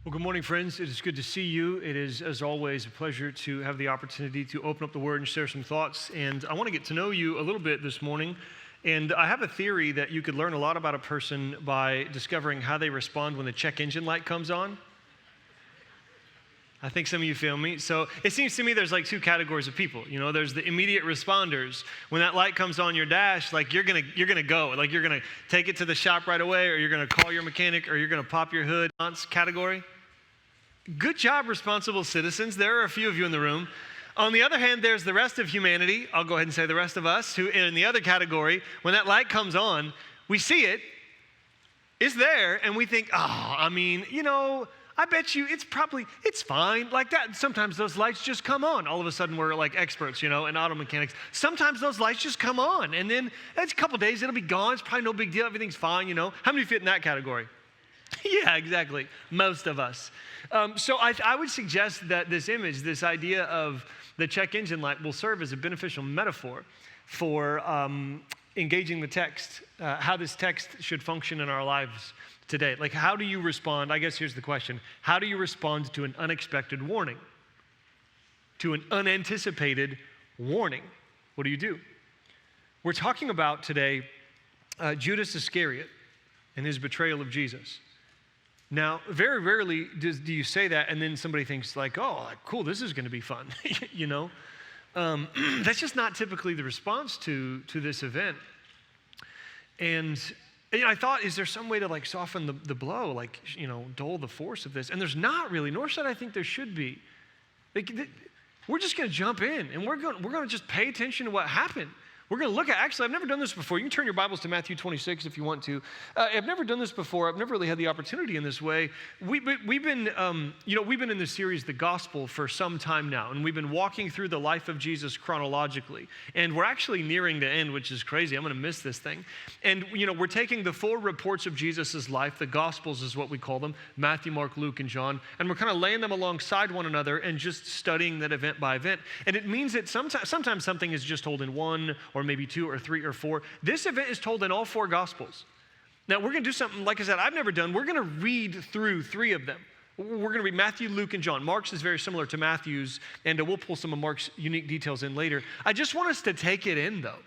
Well, good morning, friends. It is good to see you. It is, as always, a pleasure to have the opportunity to open up the Word and share some thoughts. And I want to get to know you a little bit this morning. And I have a theory that you could learn a lot about a person by discovering how they respond when the check engine light comes on. I think some of you feel me. So it seems to me there's like two categories of people. You know, there's the immediate responders. When that light comes on your dash, like you're gonna go. Like you're gonna take it to the shop right away, or you're gonna call your mechanic, or you're gonna pop your hood. Category. Good job, responsible citizens. There are a few of you in the room. On the other hand, there's the rest of humanity. I'll go ahead and say the rest of us, who in the other category, when that light comes on, we see it, it's there, and we think, I bet you it's fine. Like that, sometimes those lights just come on. All of a sudden, we're like experts, in auto mechanics. Sometimes those lights just come on, and then it's a couple days, it'll be gone. It's probably no big deal. Everything's fine, How many fit in that category? Yeah, exactly. Most of us. So I would suggest that this image, this idea of the check engine light, will serve as a beneficial metaphor for engaging the text, how this text should function in our lives today. Like, how do you respond? I guess here's the question. How do you respond to an unexpected warning? To an unanticipated warning? What do? We're talking about today Judas Iscariot and his betrayal of Jesus. Now, very rarely do you say that and then somebody thinks like, oh, cool, this is going to be fun, That's just not typically the response to this event. And I thought, is there some way to like soften the blow, dull the force of this? And there's not really, nor should I think there should be. We're just going to jump in and we're going to just pay attention to what happened. We're going to look at, actually, I've never done this before. You can turn your Bibles to Matthew 26 if you want to. I've never done this before. I've never really had the opportunity in this way. We've been in this series, The Gospel, for some time now, and we've been walking through the life of Jesus chronologically. And we're actually nearing the end, which is crazy. I'm going to miss this thing. And, we're taking the four reports of Jesus' life, the Gospels is what we call them, Matthew, Mark, Luke, and John, and we're kind of laying them alongside one another and just studying that event by event. And it means that sometimes something is just told in one, or maybe two or three or four. This event is told in all four Gospels. Now, we're going to do something, like I said, I've never done. We're going to read through three of them. We're going to read Matthew, Luke, and John. Mark's is very similar to Matthew's, and we'll pull some of Mark's unique details in later. I just want us to take it in, though,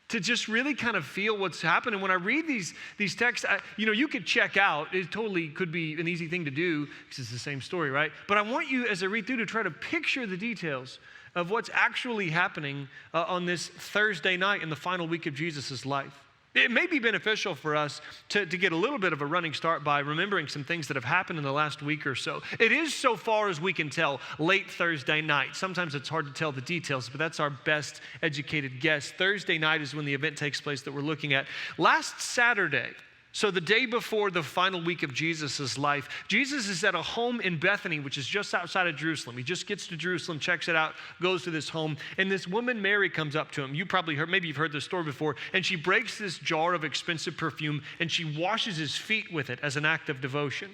to just really kind of feel what's happening. When I read these texts, you could check out. It totally could be an easy thing to do because it's the same story, right? But I want you, as I read through, to try to picture the details of what's actually happening on this Thursday night in the final week of Jesus' life. It may be beneficial for us to get a little bit of a running start by remembering some things that have happened in the last week or so. It is, so far as we can tell, late Thursday night. Sometimes it's hard to tell the details, but that's our best educated guess. Thursday night is when the event takes place that we're looking at. Last Saturday, so the day before the final week of Jesus' life, Jesus is at a home in Bethany, which is just outside of Jerusalem. He just gets to Jerusalem, checks it out, goes to this home, and this woman, Mary, comes up to him. You probably heard, maybe you've heard this story before, and she breaks this jar of expensive perfume, and she washes his feet with it as an act of devotion.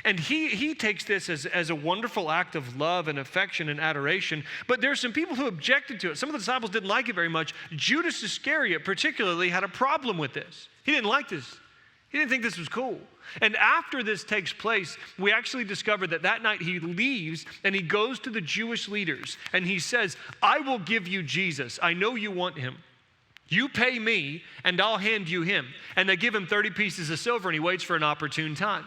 And he takes this as a wonderful act of love and affection and adoration, but there are some people who objected to it. Some of the disciples didn't like it very much. Judas Iscariot particularly had a problem with this. He didn't like this. He didn't think this was cool. And after this takes place, we actually discover that night he leaves and he goes to the Jewish leaders and he says, I will give you Jesus. I know you want him. You pay me and I'll hand you him. And they give him 30 pieces of silver and he waits for an opportune time.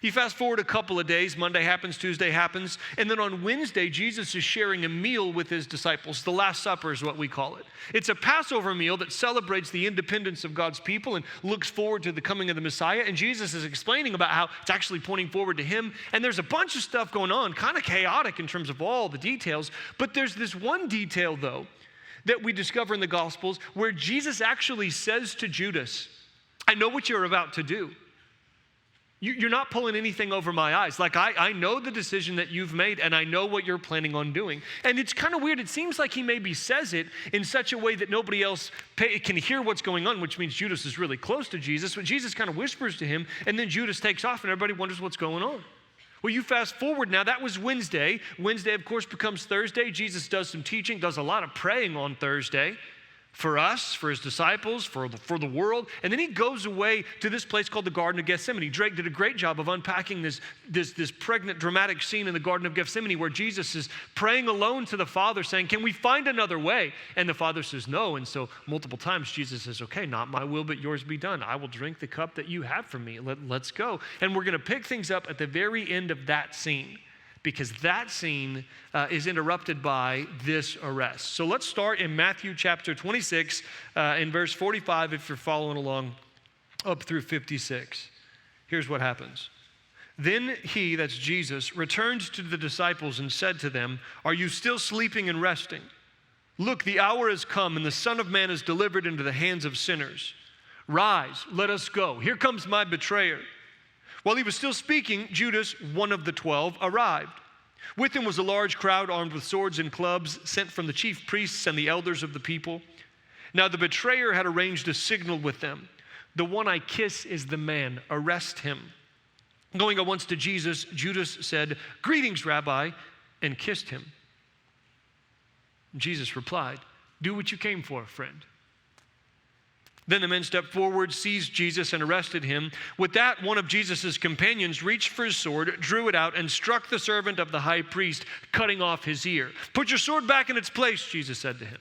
You fast forward a couple of days, Monday happens, Tuesday happens, and then on Wednesday, Jesus is sharing a meal with his disciples. The Last Supper is what we call it. It's a Passover meal that celebrates the independence of God's people and looks forward to the coming of the Messiah, and Jesus is explaining about how it's actually pointing forward to him, and there's a bunch of stuff going on, kind of chaotic in terms of all the details, but there's this one detail, though, that we discover in the Gospels where Jesus actually says to Judas, I know what you're about to do. You're not pulling anything over my eyes. Like, I know the decision that you've made, and I know what you're planning on doing. And it's kind of weird. It seems like he maybe says it in such a way that nobody else can hear what's going on, which means Judas is really close to Jesus. But Jesus kind of whispers to him, and then Judas takes off, and everybody wonders what's going on. Well, you fast forward now. That was Wednesday. Wednesday, of course, becomes Thursday. Jesus does some teaching, does a lot of praying on Thursday. for us, for his disciples, for the world. And then he goes away to this place called the Garden of Gethsemane. Drake did a great job of unpacking this pregnant, dramatic scene in the Garden of Gethsemane where Jesus is praying alone to the Father saying, can we find another way? And the Father says no. And so multiple times Jesus says, okay, not my will, but yours be done. I will drink the cup that you have for me. Let's go. And we're going to pick things up at the very end of that scene, because that scene is interrupted by this arrest. So let's start in Matthew chapter 26 in verse 45 if you're following along up through 56. Here's what happens. Then he, that's Jesus, returned to the disciples and said to them, are you still sleeping and resting? Look, the hour has come and the Son of Man is delivered into the hands of sinners. Rise, let us go. Here comes my betrayer. While he was still speaking, Judas, one of the 12, arrived. With him was a large crowd armed with swords and clubs, sent from the chief priests and the elders of the people. Now the betrayer had arranged a signal with them. The one I kiss is the man. Arrest him. Going at once to Jesus, Judas said, greetings, Rabbi, and kissed him. Jesus replied, do what you came for, friend. Then the men stepped forward, seized Jesus, and arrested him. With that, one of Jesus' companions reached for his sword, drew it out, and struck the servant of the high priest, cutting off his ear. Put your sword back in its place, Jesus said to him.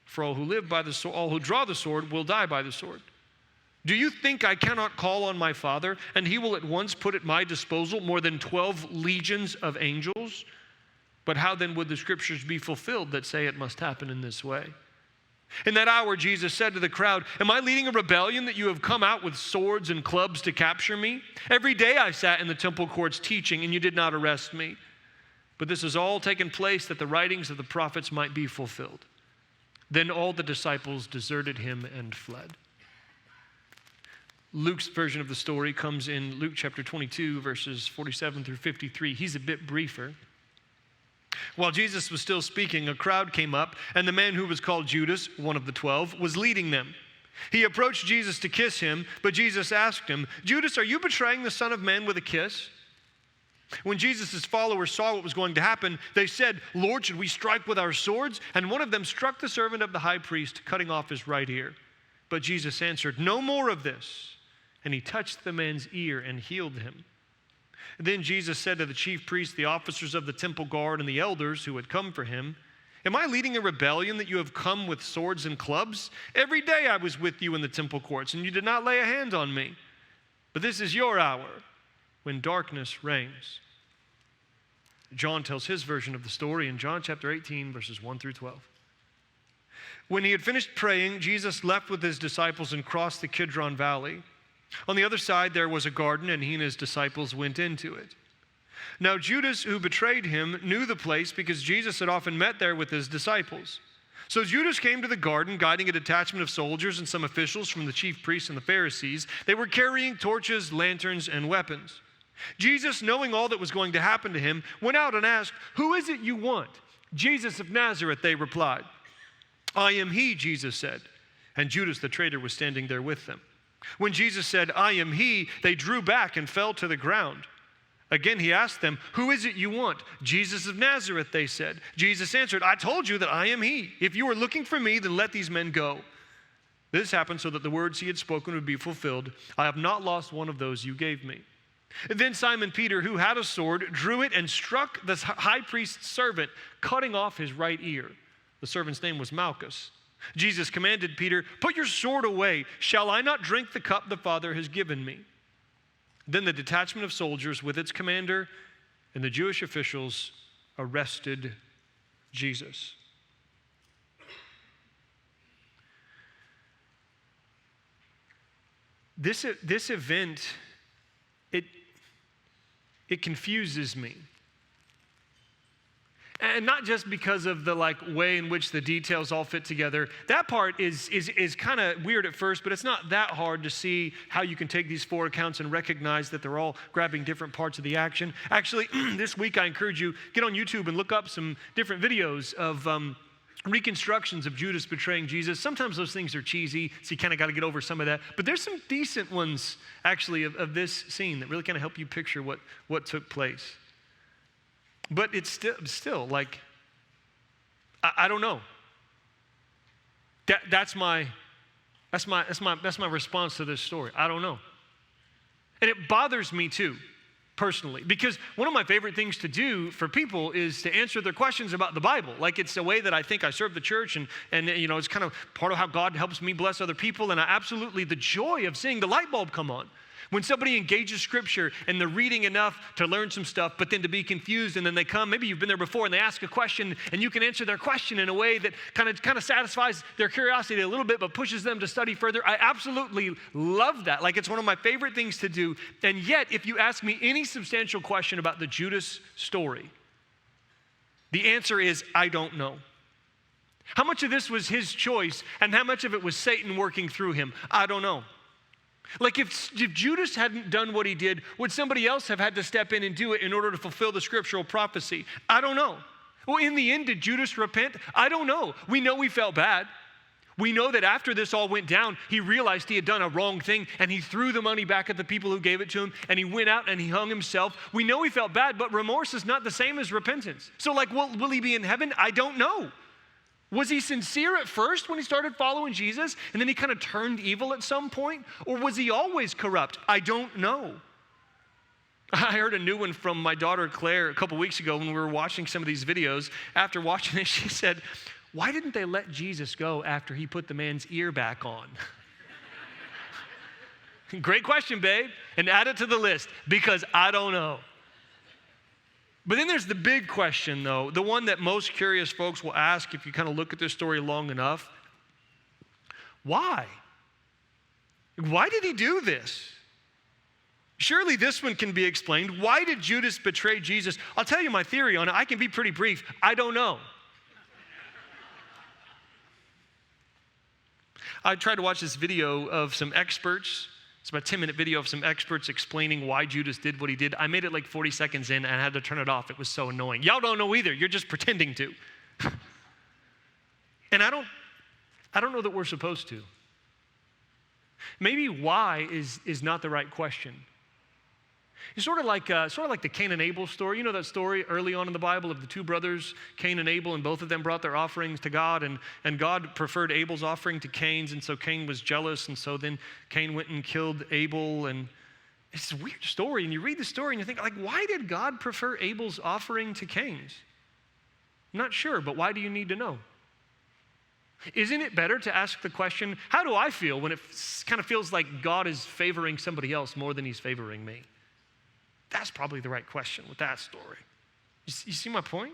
For all who live by the sword, all who draw the sword will die by the sword. Do you think I cannot call on my Father, and he will at once put at my disposal more than 12 legions of angels? But how then would the scriptures be fulfilled that say it must happen in this way? In that hour, Jesus said to the crowd, am I leading a rebellion that you have come out with swords and clubs to capture me? Every day I sat in the temple courts teaching, and you did not arrest me. But this has all taken place that the writings of the prophets might be fulfilled. Then all the disciples deserted him and fled. Luke's version of the story comes in Luke chapter 22, verses 47 through 53. He's a bit briefer. While Jesus was still speaking, a crowd came up, and the man who was called Judas, one of the 12, was leading them. He approached Jesus to kiss him, but Jesus asked him, Judas, are you betraying the Son of Man with a kiss? When Jesus' followers saw what was going to happen, they said, Lord, should we strike with our swords? And one of them struck the servant of the high priest, cutting off his right ear. But Jesus answered, no more of this. And he touched the man's ear and healed him. Then Jesus said to the chief priests, the officers of the temple guard, and the elders who had come for him, am I leading a rebellion that you have come with swords and clubs? Every day I was with you in the temple courts, and you did not lay a hand on me. But this is your hour when darkness reigns. John tells his version of the story in John chapter 18, verses 1 through 12. When he had finished praying, Jesus left with his disciples and crossed the Kidron Valley. On the other side, there was a garden, and he and his disciples went into it. Now, Judas, who betrayed him, knew the place because Jesus had often met there with his disciples. So Judas came to the garden, guiding a detachment of soldiers and some officials from the chief priests and the Pharisees. They were carrying torches, lanterns, and weapons. Jesus, knowing all that was going to happen to him, went out and asked, who is it you want? Jesus of Nazareth, they replied. I am he, Jesus said. And Judas the traitor was standing there with them. When Jesus said, I am he, they drew back and fell to the ground. Again, he asked them, who is it you want? Jesus of Nazareth, they said. Jesus answered, I told you that I am he. If you are looking for me, then let these men go. This happened so that the words he had spoken would be fulfilled. I have not lost one of those you gave me. And then Simon Peter, who had a sword, drew it and struck the high priest's servant, cutting off his right ear. The servant's name was Malchus. Jesus commanded Peter, put your sword away. Shall I not drink the cup the Father has given me? Then the detachment of soldiers with its commander and the Jewish officials arrested Jesus. This event, it confuses me. And not just because of the way in which the details all fit together. That part is kind of weird at first, but it's not that hard to see how you can take these four accounts and recognize that they're all grabbing different parts of the action. Actually, this week I encourage you, get on YouTube and look up some different videos of reconstructions of Judas betraying Jesus. Sometimes those things are cheesy, so you kind of got to get over some of that. But there's some decent ones, actually, of this scene that really kind of help you picture what took place. But it's still I don't know. That's my response to this story. I don't know. And it bothers me too, personally, because one of my favorite things to do for people is to answer their questions about the Bible. Like, it's a way that I think I serve the church, and it's kind of part of how God helps me bless other people. And the joy of seeing the light bulb come on. When somebody engages Scripture and they're reading enough to learn some stuff, but then to be confused, and then they come, maybe you've been there before, and they ask a question, and you can answer their question in a way that kind of satisfies their curiosity a little bit, but pushes them to study further. I absolutely love that. Like, it's one of my favorite things to do. And yet, if you ask me any substantial question about the Judas story, the answer is, I don't know. How much of this was his choice, and how much of it was Satan working through him? I don't know. Like, if Judas hadn't done what he did, would somebody else have had to step in and do it in order to fulfill the scriptural prophecy? I don't know. Well, in the end, did Judas repent? I don't know. We know he felt bad. We know that after this all went down, he realized he had done a wrong thing, and he threw the money back at the people who gave it to him, and he went out and he hung himself. We know he felt bad, but remorse is not the same as repentance. So, like, will he be in heaven? I don't know. Was he sincere at first when he started following Jesus, and then he kind of turned evil at some point? Or was he always corrupt? I don't know. I heard a new one from my daughter Claire a couple weeks ago when we were watching some of these videos. After watching it, she said, "Why didn't they let Jesus go after he put the man's ear back on?" Great question, babe. And add it to the list, because I don't know. But then there's the big question, though, the one that most curious folks will ask if you kind of look at this story long enough. Why? Why did he do this? Surely this one can be explained. Why did Judas betray Jesus? I'll tell you my theory on it. I can be pretty brief. I don't know. I tried to watch this video of some experts. It's about a 10-minute video of some experts explaining why Judas did what he did. I made it like 40 seconds in and I had to turn it off. It was so annoying. Y'all don't know either. You're just pretending to. And I don't know that we're supposed to. Maybe why is not the right question. It's sort of like the Cain and Abel story. You know that story early on in the Bible of the two brothers, Cain and Abel, and both of them brought their offerings to God, and God preferred Abel's offering to Cain's, and so Cain was jealous, and so then Cain went and killed Abel, and it's a weird story, and you read the story and you think, like, why did God prefer Abel's offering to Cain's? I'm not sure, but why do you need to know? Isn't it better to ask the question, how do I feel when it kind of feels like God is favoring somebody else more than he's favoring me? That's probably the right question with that story. You see my point?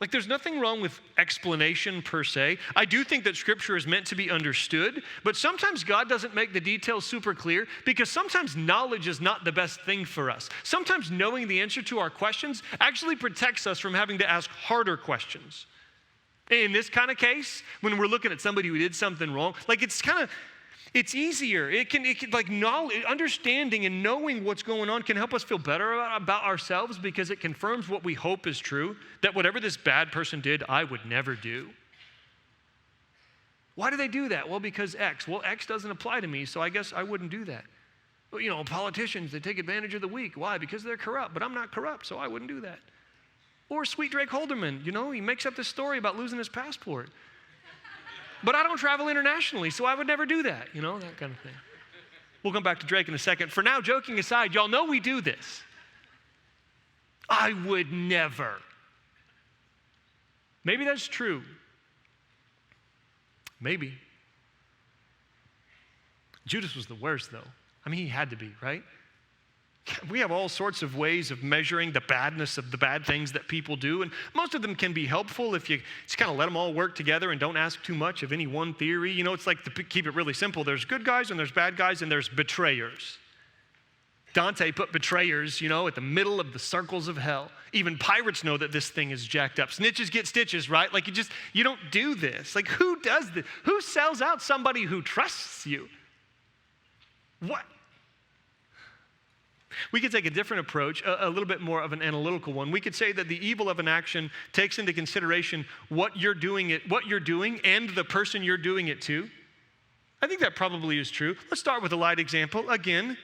Like, there's nothing wrong with explanation per se. I do think that Scripture is meant to be understood, but sometimes God doesn't make the details super clear because sometimes knowledge is not the best thing for us. Sometimes knowing the answer to our questions actually protects us from having to ask harder questions. In this kind of case, when we're looking at somebody who did something wrong, like, it's easier. It can like knowledge, understanding and knowing what's going on can help us feel better about ourselves because it confirms what we hope is true, that whatever this bad person did, I would never do. Why do they do that? Well, because X. Well, X doesn't apply to me, so I guess I wouldn't do that. Well, you know, politicians, they take advantage of the weak. Why? Because they're corrupt, but I'm not corrupt, so I wouldn't do that. Or Sweet Drake Holderman, you know, he makes up this story about losing his passport. But I don't travel internationally, so I would never do that, you know, that kind of thing. We'll come back to Drake in a second. For now, joking aside, y'all know we do this. I would never. Maybe that's true. Maybe. Judas was the worst, though. I mean, he had to be, right? We have all sorts of ways of measuring the badness of the bad things that people do, and most of them can be helpful if you just kind of let them all work together and don't ask too much of any one theory. You know, it's like, to keep it really simple, there's good guys and there's bad guys and there's betrayers. Dante put betrayers, you know, at the middle of the circles of hell. Even pirates know that this thing is jacked up. Snitches get stitches, right? Like, you don't do this. Like, who does this? Who sells out somebody who trusts you? What? We could take a different approach, a little bit more of an analytical one. We could say that the evil of an action takes into consideration what you're doing and the person you're doing it to. I think that probably is true. Let's start with a light example. Again,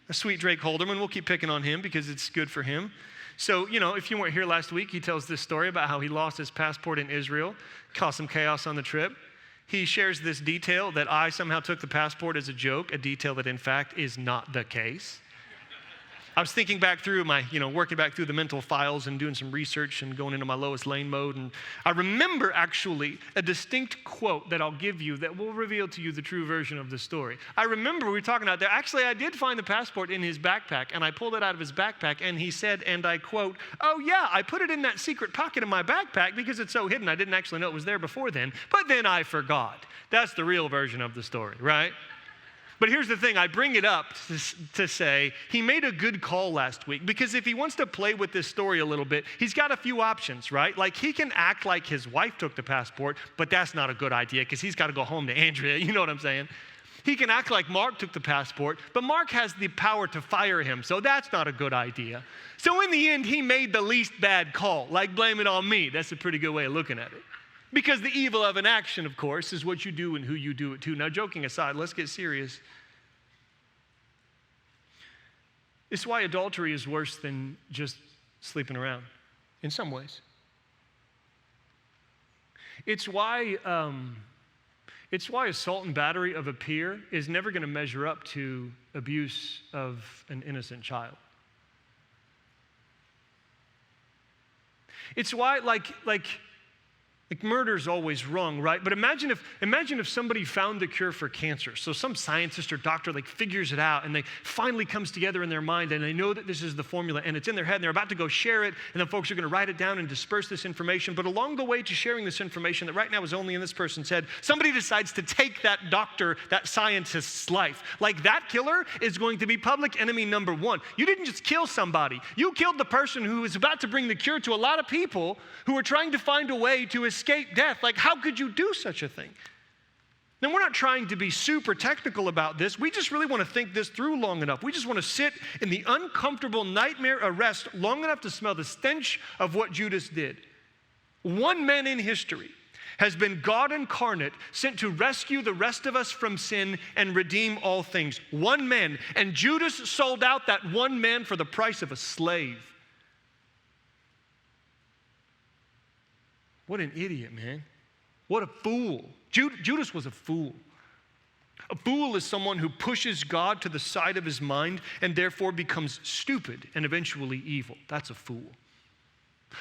a Sweet Drake Holderman. We'll keep picking on him because it's good for him. So, you know, if you weren't here last week, he tells this story about how he lost his passport in Israel, caused some chaos on the trip. he shares this detail that I somehow took the passport as a joke, a detail that in fact is not the case. I was thinking back through working back through the mental files and doing some research and going into my Lois Lane mode. And I remember actually a distinct quote that I'll give you that will reveal to you the true version of the story. I remember we were talking out there. Actually, I did find the passport in his backpack, and I pulled it out of his backpack, and he said, and I quote, "Oh yeah, I put it in that secret pocket of my backpack because it's so hidden I didn't actually know it was there before then, but then I forgot." That's the real version of the story, right? But here's the thing, I bring it up to say he made a good call last week, because if he wants to play with this story a little bit, he's got a few options, right? Like he can act like his wife took the passport, but that's not a good idea because he's got to go home to Andrea, you know what I'm saying? He can act like Mark took the passport, but Mark has the power to fire him, so that's not a good idea. So in the end, he made the least bad call, like blame it on me. That's a pretty good way of looking at it. Because the evil of an action, of course, is what you do and who you do it to. Now, joking aside, let's get serious. It's why adultery is worse than just sleeping around, in some ways. It's why assault and battery of a peer is never going to measure up to abuse of an innocent child. It's why, like murder's always wrong, right? But imagine if somebody found the cure for cancer. So some scientist or doctor figures it out, and they finally comes together in their mind, and they know that this is the formula, and it's in their head, and they're about to go share it, and then folks are going to write it down and disperse this information. But along the way to sharing this information that right now is only in this person's head, somebody decides to take that doctor, that scientist's life. Like that killer is going to be public enemy number one. You didn't just kill somebody. You killed the person who was about to bring the cure to a lot of people who are trying to find a way to escape death. Like, how could you do such a thing? Now, we're not trying to be super technical about this. We just really want to think this through long enough. We just want to sit in the uncomfortable nightmare arrest long enough to smell the stench of what Judas did. One man in history has been God incarnate, sent to rescue the rest of us from sin and redeem all things. One man. And Judas sold out that one man for the price of a slave. What an idiot, man. What a fool. Judas was a fool. A fool is someone who pushes God to the side of his mind and therefore becomes stupid and eventually evil. That's a fool.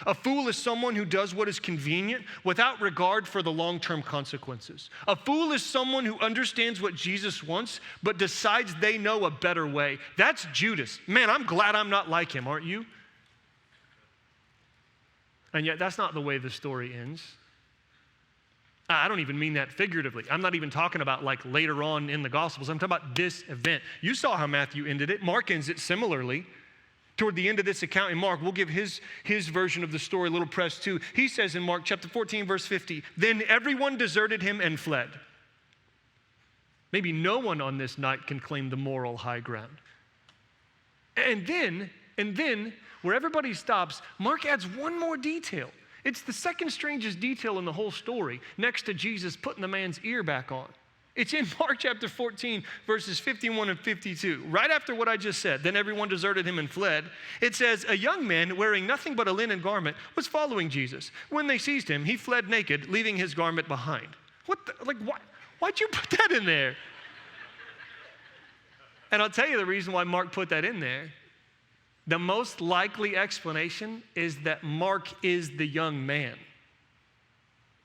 A fool is someone who does what is convenient without regard for the long-term consequences. A fool is someone who understands what Jesus wants but decides they know a better way. That's Judas. Man, I'm glad I'm not like him, aren't you? And yet that's not the way the story ends. I don't even mean that figuratively. I'm not even talking about like later on in the Gospels. I'm talking about this event. You saw how Matthew ended it. Mark ends it similarly. Toward the end of this account in Mark, we'll give his version of the story a little press too. He says in Mark chapter 14, verse 50, "Then everyone deserted him and fled." Maybe no one on this night can claim the moral high ground. And then, where everybody stops, Mark adds one more detail. It's the second strangest detail in the whole story, next to Jesus putting the man's ear back on. It's in Mark chapter 14, verses 51 and 52. Right after what I just said, then everyone deserted him and fled. It says, "A young man wearing nothing but a linen garment was following Jesus. When they seized him, he fled naked, leaving his garment behind." Why'd you put that in there? And I'll tell you the reason why Mark put that in there. The most likely explanation is that Mark is the young man.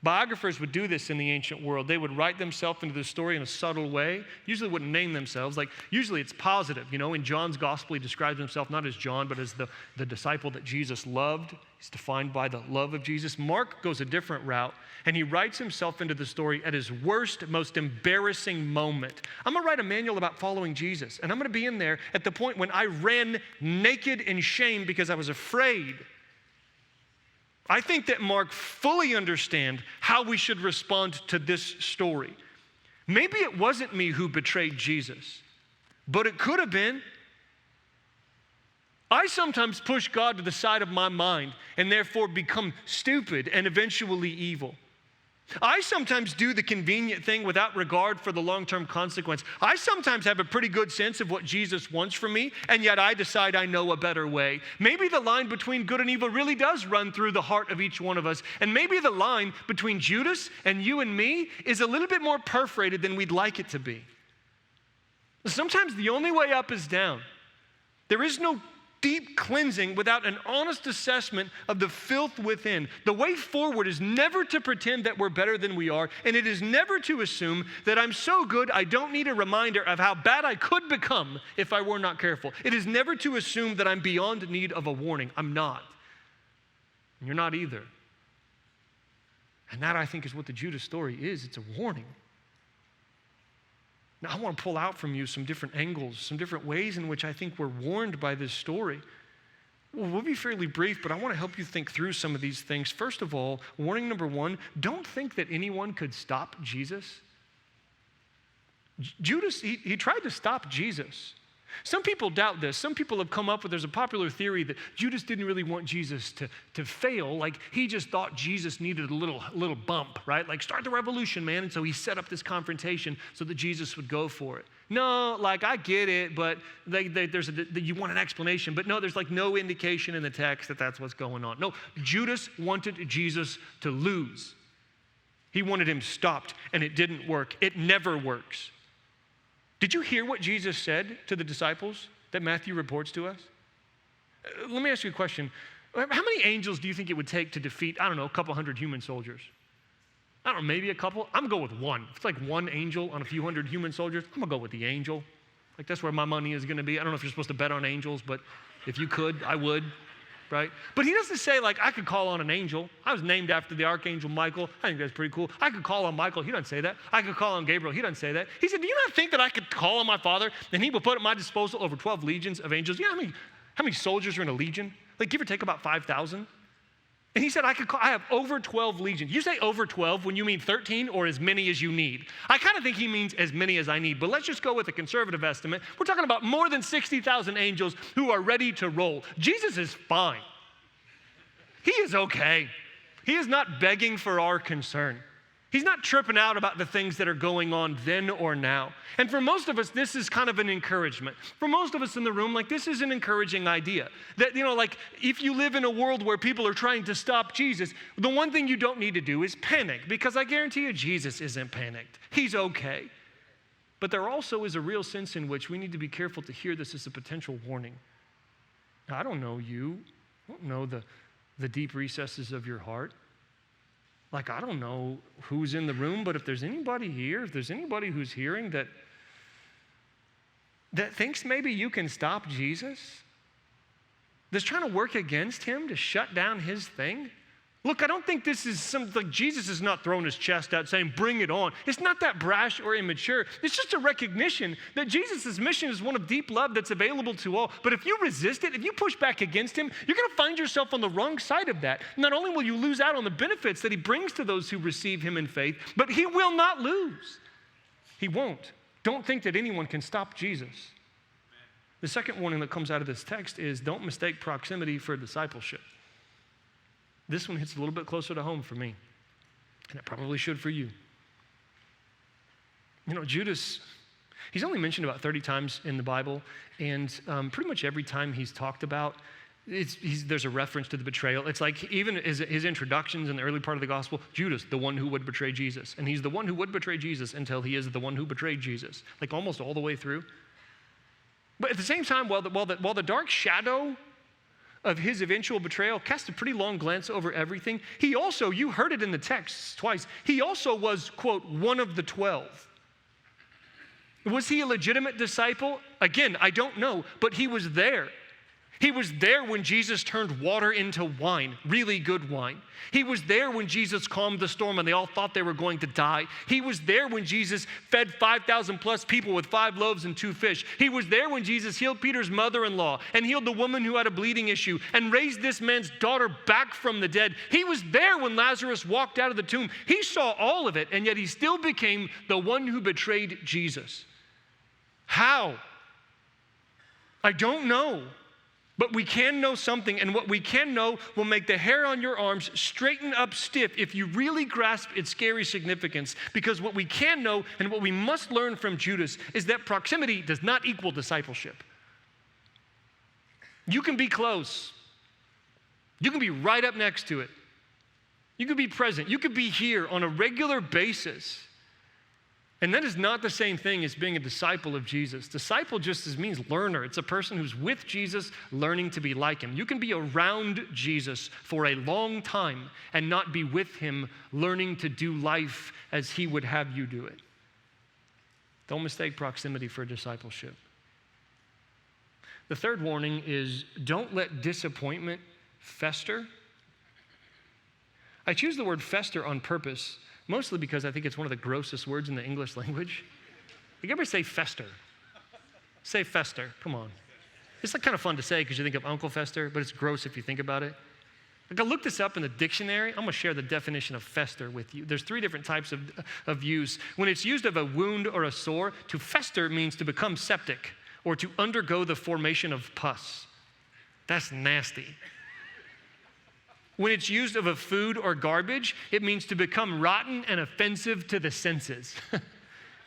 Biographers would do this in the ancient world. They would write themselves into the story in a subtle way. Usually wouldn't name themselves. Usually it's positive. In John's gospel, he describes himself not as John, but as the disciple that Jesus loved. He's defined by the love of Jesus. Mark goes a different route, and he writes himself into the story at his worst, most embarrassing moment. I'm going to write a manual about following Jesus, and I'm going to be in there at the point when I ran naked in shame because I was afraid. I think that Mark fully understands how we should respond to this story. Maybe it wasn't me who betrayed Jesus, but it could have been. I sometimes push God to the side of my mind and therefore become stupid and eventually evil. I sometimes do the convenient thing without regard for the long-term consequence. I sometimes have a pretty good sense of what Jesus wants from me, and yet I decide I know a better way. Maybe the line between good and evil really does run through the heart of each one of us, and maybe the line between Judas and you and me is a little bit more perforated than we'd like it to be. Sometimes the only way up is down. There is no deep cleansing without an honest assessment of the filth within. The way forward is never to pretend that we're better than we are, and it is never to assume that I'm so good I don't need a reminder of how bad I could become if I were not careful. It is never to assume that I'm beyond need of a warning. I'm not. And you're not either. And that, I think, is what the Judas story is. It's a warning. Now, I want to pull out from you some different angles, some different ways in which I think we're warned by this story. Well, we'll be fairly brief, but I want to help you think through some of these things. First of all, warning number one, don't think that anyone could stop Jesus. Judas, he tried to stop Jesus. Some people doubt this. Some people have come up with, there's a popular theory that Judas didn't really want Jesus to fail. Like, he just thought Jesus needed a little bump, right? Like, start the revolution, man. And so he set up this confrontation so that Jesus would go for it. No, like, I get it, but you want an explanation. But no, there's like no indication in the text that that's what's going on. No, Judas wanted Jesus to lose. He wanted him stopped, and it didn't work. It never works. Did you hear what Jesus said to the disciples that Matthew reports to us? Let me ask you a question. How many angels do you think it would take to defeat, I don't know, a couple hundred human soldiers? I don't know, maybe a couple? I'm going to go with one. If it's like one angel on a few hundred human soldiers, I'm going to go with the angel. Like, that's where my money is going to be. I don't know if you're supposed to bet on angels, but if you could, I would. Right? But he doesn't say, like, I could call on an angel. I was named after the archangel Michael. I think that's pretty cool. I could call on Michael. He doesn't say that. I could call on Gabriel. He doesn't say that. He said, do you not think that I could call on my Father and he will put at my disposal over 12 legions of angels? You know how many soldiers are in a legion? Like, give or take about 5,000. And he said, I have over 12 legions. You say over 12 when you mean 13 or as many as you need. I kind of think he means as many as I need, but let's just go with a conservative estimate. We're talking about more than 60,000 angels who are ready to roll. Jesus is fine. He is okay. He is not begging for our concern. He's not tripping out about the things that are going on then or now. And for most of us, this is kind of an encouragement. For most of us in the room, like, this is an encouraging idea. That, like, if you live in a world where people are trying to stop Jesus, the one thing you don't need to do is panic, because I guarantee you Jesus isn't panicked. He's okay. But there also is a real sense in which we need to be careful to hear this as a potential warning. Now, I don't know you. I don't know the deep recesses of your heart. Like, I don't know who's in the room, but if there's anybody here, if there's anybody who's hearing that thinks maybe you can stop Jesus, that's trying to work against him to shut down his thing. Look, I don't think this is like Jesus is not throwing his chest out saying, bring it on. It's not that brash or immature. It's just a recognition that Jesus' mission is one of deep love that's available to all. But if you resist it, if you push back against him, you're going to find yourself on the wrong side of that. Not only will you lose out on the benefits that he brings to those who receive him in faith, but he will not lose. He won't. Don't think that anyone can stop Jesus. The second warning that comes out of this text is don't mistake proximity for discipleship. This one hits a little bit closer to home for me, and it probably should for you. Judas, he's only mentioned about 30 times in the Bible, and pretty much every time he's talked about, there's a reference to the betrayal. It's like even his introductions in the early part of the gospel, Judas, the one who would betray Jesus, and he's the one who would betray Jesus until he is the one who betrayed Jesus, like almost all the way through. But at the same time, while the dark shadow of his eventual betrayal cast a pretty long glance over everything, he also, you heard it in the text twice, he also was, quote, one of the 12. Was he a legitimate disciple? Again, I don't know, but he was there. He was there when Jesus turned water into wine, really good wine. He was there when Jesus calmed the storm and they all thought they were going to die. He was there when Jesus fed 5,000 plus people with 5 loaves and 2 fish. He was there when Jesus healed Peter's mother-in-law and healed the woman who had a bleeding issue and raised this man's daughter back from the dead. He was there when Lazarus walked out of the tomb. He saw all of it, and yet he still became the one who betrayed Jesus. How? I don't know. But we can know something, and what we can know will make the hair on your arms straighten up stiff if you really grasp its scary significance. Because what we can know and what we must learn from Judas is that proximity does not equal discipleship. You can be close. You can be right up next to it. You can be present. You could be here on a regular basis. And that is not the same thing as being a disciple of Jesus. Disciple just means learner. It's a person who's with Jesus, learning to be like him. You can be around Jesus for a long time and not be with him, learning to do life as he would have you do it. Don't mistake proximity for discipleship. The third warning is don't let disappointment fester. I choose the word fester on purpose, mostly because I think it's one of the grossest words in the English language. You ever say fester? Say fester, come on. It's like kind of fun to say because you think of Uncle Fester, but it's gross if you think about it. Like I looked this up in the dictionary. I'm going to share the definition of fester with you. There's 3 different types of use. When it's used of a wound or a sore, to fester means to become septic or to undergo the formation of pus. That's nasty. When it's used of a food or garbage, it means to become rotten and offensive to the senses.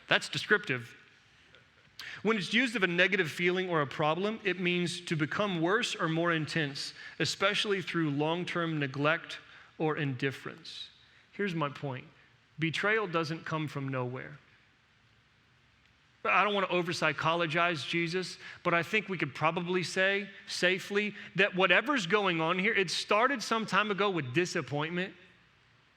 That's descriptive. When it's used of a negative feeling or a problem, it means to become worse or more intense, especially through long-term neglect or indifference. Here's my point. Betrayal doesn't come from nowhere. I don't want to over-psychologize Jesus, but I think we could probably say safely that whatever's going on here, it started some time ago with disappointment.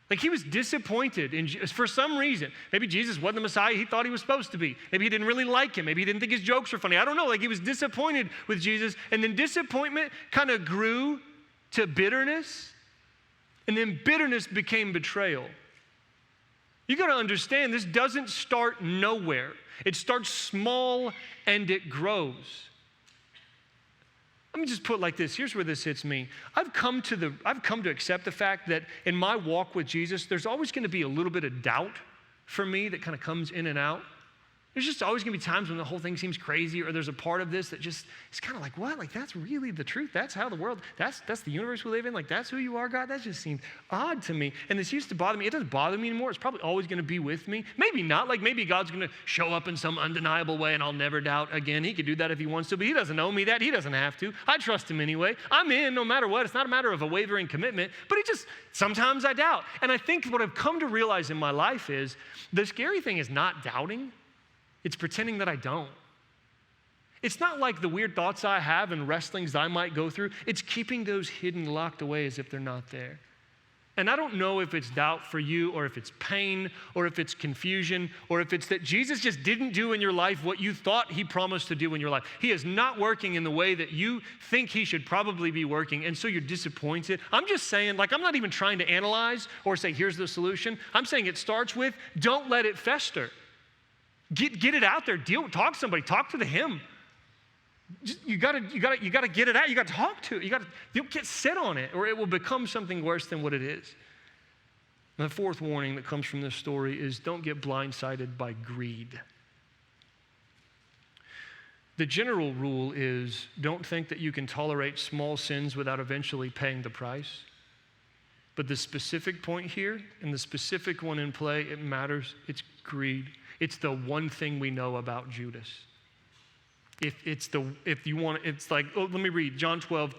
Like he was disappointed for some reason. Maybe Jesus wasn't the Messiah he thought he was supposed to be. Maybe he didn't really like him. Maybe he didn't think his jokes were funny. I don't know. Like he was disappointed with Jesus, and then disappointment kind of grew to bitterness, and then bitterness became betrayal. You got to understand, this doesn't start nowhere. It starts small and it grows. Let me just put it like this. Here's where this hits me. I've come to accept the fact that in my walk with Jesus, there's always going to be a little bit of doubt for me that kind of comes in and out. There's just always going to be times when the whole thing seems crazy, or there's a part of this that just, it's kind of like, what? Like, that's really the truth? That's how the world, that's the universe we live in? Like, that's who you are, God? That just seems odd to me. And this used to bother me. It doesn't bother me anymore. It's probably always going to be with me. Maybe not. Like, maybe God's going to show up in some undeniable way and I'll never doubt again. He could do that if he wants to, but he doesn't owe me that. He doesn't have to. I trust him anyway. I'm in no matter what. It's not a matter of a wavering commitment, but sometimes I doubt. And I think what I've come to realize in my life is the scary thing is not doubting. It's pretending that I don't. It's not like the weird thoughts I have and wrestlings I might go through. It's keeping those hidden, locked away as if they're not there. And I don't know if it's doubt for you, or if it's pain, or if it's confusion, or if it's that Jesus just didn't do in your life what you thought he promised to do in your life. He is not working in the way that you think he should probably be working, and so you're disappointed. I'm just saying, like, I'm not even trying to analyze or say, here's the solution. I'm saying it starts with, don't let it fester. Get it out there. Talk to somebody. Talk to him. You gotta get it out. You gotta talk to it. You can't sit on it, or it will become something worse than what it is. And the fourth warning that comes from this story is don't get blindsided by greed. The general rule is don't think that you can tolerate small sins without eventually paying the price. But the specific point here, and the specific one in play, it matters. It's greed. It's the one thing we know about Judas. It's like, let me read John 12,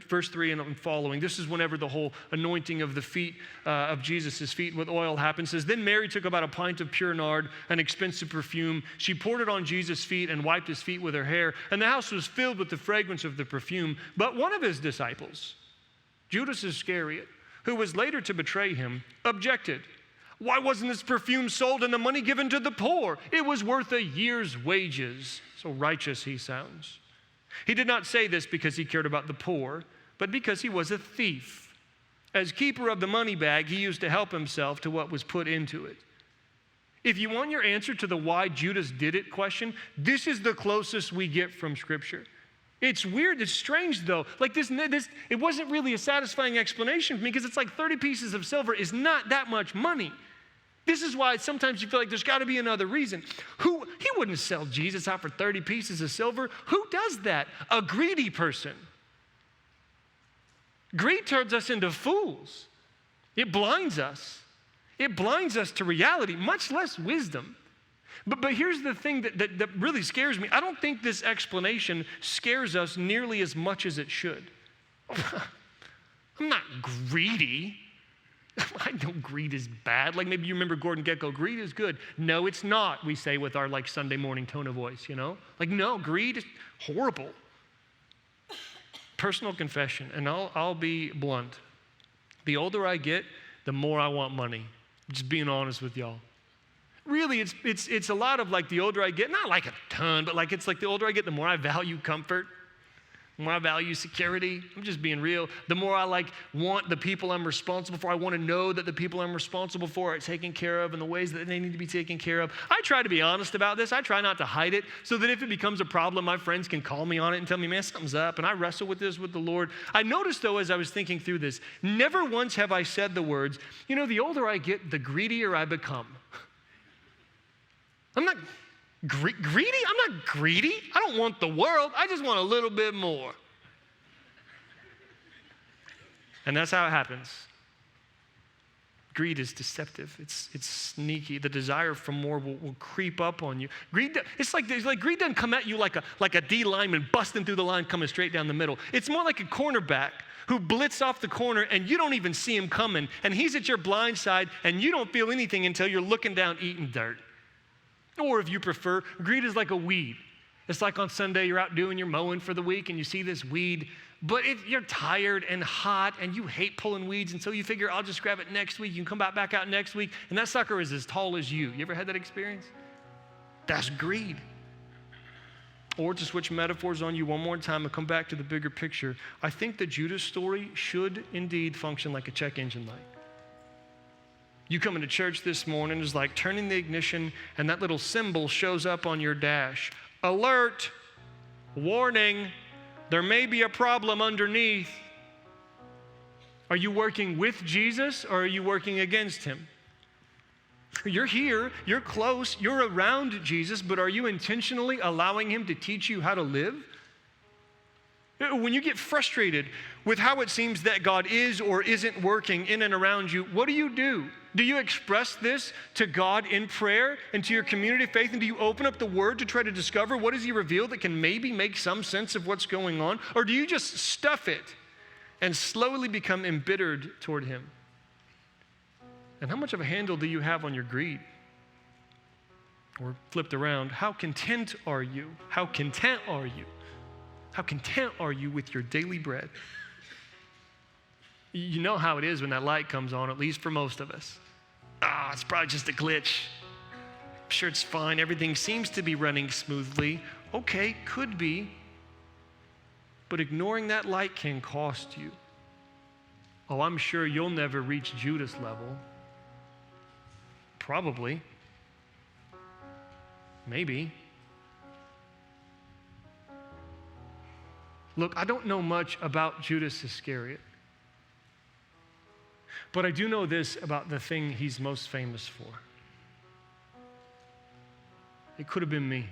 verse 3 and following. This is whenever the whole anointing of the feet, of Jesus' feet with oil happens. It says, then Mary took about a pint of pure nard, an expensive perfume. She poured it on Jesus' feet and wiped his feet with her hair. And the house was filled with the fragrance of the perfume. But one of his disciples, Judas Iscariot, who was later to betray him, objected. Why wasn't this perfume sold and the money given to the poor? It was worth a year's wages. So righteous he sounds. He did not say this because he cared about the poor, but because he was a thief. As keeper of the money bag, he used to help himself to what was put into it. If you want your answer to the why Judas did it question, this is the closest we get from Scripture. It's weird, it's strange though. Like this, it wasn't really a satisfying explanation for me because it's like 30 pieces of silver is not that much money. This is why sometimes you feel like there's got to be another reason. He wouldn't sell Jesus out for 30 pieces of silver. Who does that? A greedy person. Greed turns us into fools. It blinds us. It blinds us to reality, much less wisdom. But here's the thing that really scares me. I don't think this explanation scares us nearly as much as it should. I'm not greedy. I know greed is bad. Like maybe you remember Gordon Gekko, greed is good. No, it's not, we say with our like Sunday morning tone of voice, you know? Like no, greed is horrible. Personal confession, and I'll be blunt. The older I get, the more I want money. Just being honest with y'all. Really, it's a lot of like the older I get, not like a ton, but like it's like the older I get, the more I value comfort. The more I value security. I'm just being real. The more I like want the people I'm responsible for. I want to know that the people I'm responsible for are taken care of in the ways that they need to be taken care of. I try to be honest about this. I try not to hide it so that if it becomes a problem, my friends can call me on it and tell me, man, something's up. And I wrestle with this with the Lord. I noticed though, as I was thinking through this, never once have I said the words, you know, the older I get, the greedier I become. I'm not greedy? I'm not greedy. I don't want the world. I just want a little bit more. And that's how it happens. Greed is deceptive. It's sneaky. The desire for more will creep up on you. Greed, it's like greed doesn't come at you like a D lineman busting through the line coming straight down the middle. It's more like a cornerback who blitz off the corner and you don't even see him coming. And he's at your blind side and you don't feel anything until you're looking down eating dirt. Or if you prefer, greed is like a weed. It's like on Sunday you're out doing your mowing for the week and you see this weed, but you're tired and hot and you hate pulling weeds, and so you figure I'll just grab it next week. You can come back out next week, and that sucker is as tall as you. You ever had that experience? That's greed. Or to switch metaphors on you one more time and come back to the bigger picture, I think the Judas story should indeed function like a check engine light. You come into church this morning is like turning the ignition and that little symbol shows up on your dash. Alert, warning, there may be a problem underneath. Are you working with Jesus or are you working against him? You're here, you're close, you're around Jesus, but are you intentionally allowing him to teach you how to live? When you get frustrated with how it seems that God is or isn't working in and around you, what do? Do you express this to God in prayer and to your community of faith? And do you open up the Word to try to discover what does he reveal that can maybe make some sense of what's going on? Or do you just stuff it and slowly become embittered toward him? And how much of a handle do you have on your greed? Or flipped around, how content are you? How content are you? How content are you with your daily bread? You know how it is when that light comes on, at least for most of us. It's probably just a glitch. I'm sure it's fine. Everything seems to be running smoothly. Okay, could be. But ignoring that light can cost you. Oh, I'm sure you'll never reach Judas level. Probably. Maybe. Look, I don't know much about Judas Iscariot, but I do know this about the thing he's most famous for. It could have been me.